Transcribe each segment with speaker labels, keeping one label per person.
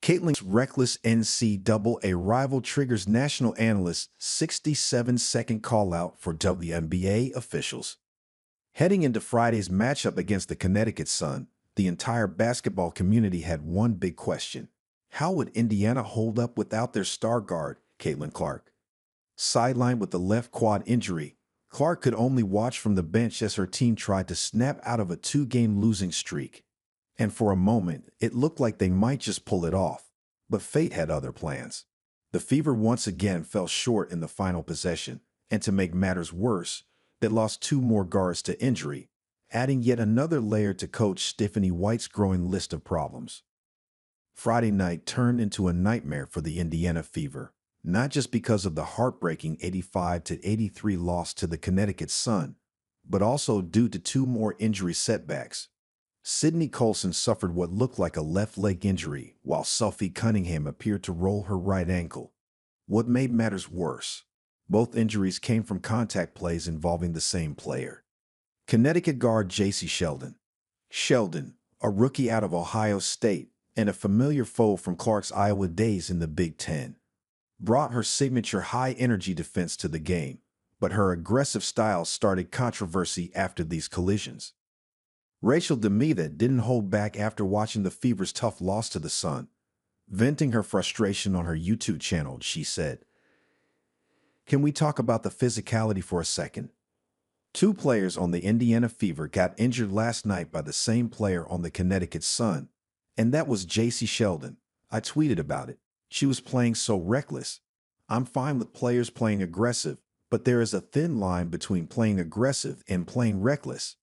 Speaker 1: Caitlin's reckless NCAA rival triggers national analysts' 67-second call-out for WNBA officials. Heading into Friday's matchup against the Connecticut Sun, the entire basketball community had one big question. How would Indiana hold up without their star guard, Caitlin Clark? Sidelined with the left quad injury, Clark could only watch from the bench as her team tried to snap out of a two-game losing streak. And for a moment, it looked like they might just pull it off. But fate had other plans. The Fever once again fell short in the final possession, and to make matters worse, they lost two more guards to injury, adding yet another layer to Coach Stephanie White's growing list of problems. Friday night turned into a nightmare for the Indiana Fever, not just because of the heartbreaking 85-83 loss to the Connecticut Sun, but also due to two more injury setbacks. Sydney Colson suffered what looked like a left leg injury, while Sophie Cunningham appeared to roll her right ankle. What made matters worse, both injuries came from contact plays involving the same player. Connecticut guard J.C. Sheldon. Sheldon, a rookie out of Ohio State and a familiar foe from Clark's Iowa days in the Big Ten, brought her signature high-energy defense to the game, but her aggressive style started controversy after these collisions. Rachel DeMita didn't hold back after watching the Fever's tough loss to the Sun. Venting her frustration on her YouTube channel, she said, "Can we talk about the physicality for a second? Two players on the Indiana Fever got injured last night by the same player on the Connecticut Sun, and that was J.C. Sheldon. I tweeted about it. She was playing so reckless. I'm fine with players playing aggressive, but there is a thin line between playing aggressive and playing reckless."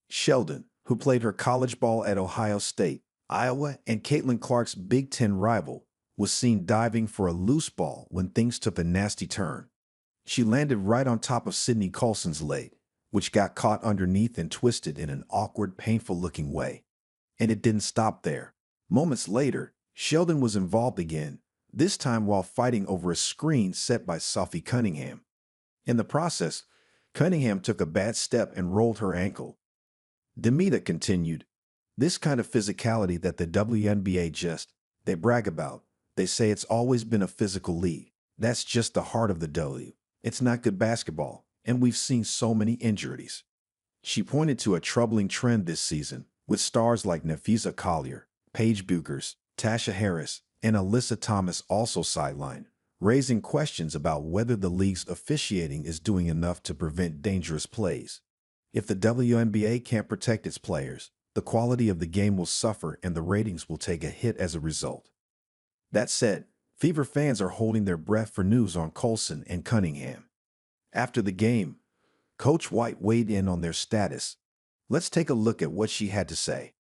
Speaker 1: Sheldon, who played her college ball at Ohio State, Iowa, and Caitlin Clark's Big Ten rival, was seen diving for a loose ball when things took a nasty turn. She landed right on top of Sydney Colson's leg, which got caught underneath and twisted in an awkward, painful-looking way. And it didn't stop there. Moments later, Sheldon was involved again, this time while fighting over a screen set by Sophie Cunningham. In the process, Cunningham took a bad step and rolled her ankle. DeMita continued, "This kind of physicality that the WNBA they brag about. They say it's always been a physical league. That's just the heart of the W. It's not good basketball, and we've seen so many injuries." She pointed to a troubling trend this season, with stars like Nafisa Collier, Paige Buchers, Tasha Harris, and Alyssa Thomas also sidelined, raising questions about whether the league's officiating is doing enough to prevent dangerous plays. If the WNBA can't protect its players, the quality of the game will suffer and the ratings will take a hit as a result. That said, Fever fans are holding their breath for news on Colson and Cunningham. After the game, Coach White weighed in on their status. Let's take a look at what she had to say.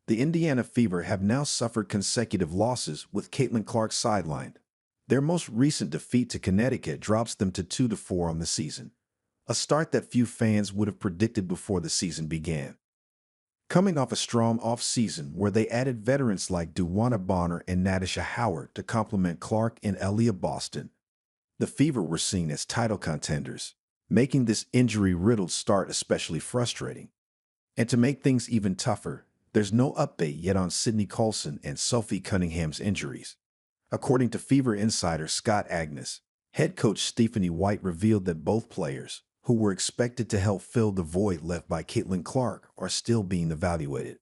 Speaker 1: The Indiana Fever have now suffered consecutive losses with Caitlin Clark sidelined. Their most recent defeat to Connecticut drops them to 2-4 on the season, a start that few fans would have predicted before the season began. Coming off a strong off-season where they added veterans like Duwana Bonner and Natasha Howard to complement Clark and Aaliyah Boston, the Fever were seen as title contenders, making this injury-riddled start especially frustrating. And to make things even tougher, there's no update yet on Sydney Colson and Sophie Cunningham's injuries. According to Fever insider Scott Agnes, head coach Stephanie White revealed that both players, who were expected to help fill the void left by Caitlin Clark, are still being evaluated.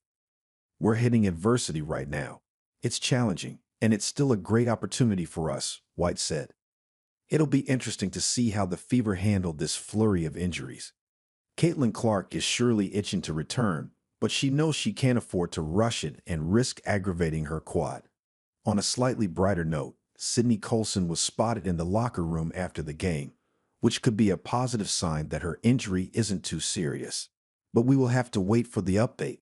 Speaker 1: "We're hitting adversity right now. It's challenging, and it's still a great opportunity for us," White said. "It'll be interesting to see how the Fever handled this flurry of injuries. Caitlin Clark is surely itching to return, but she knows she can't afford to rush it and risk aggravating her quad." On a slightly brighter note, Sydney Colson was spotted in the locker room after the game, which could be a positive sign that her injury isn't too serious. But we will have to wait for the update.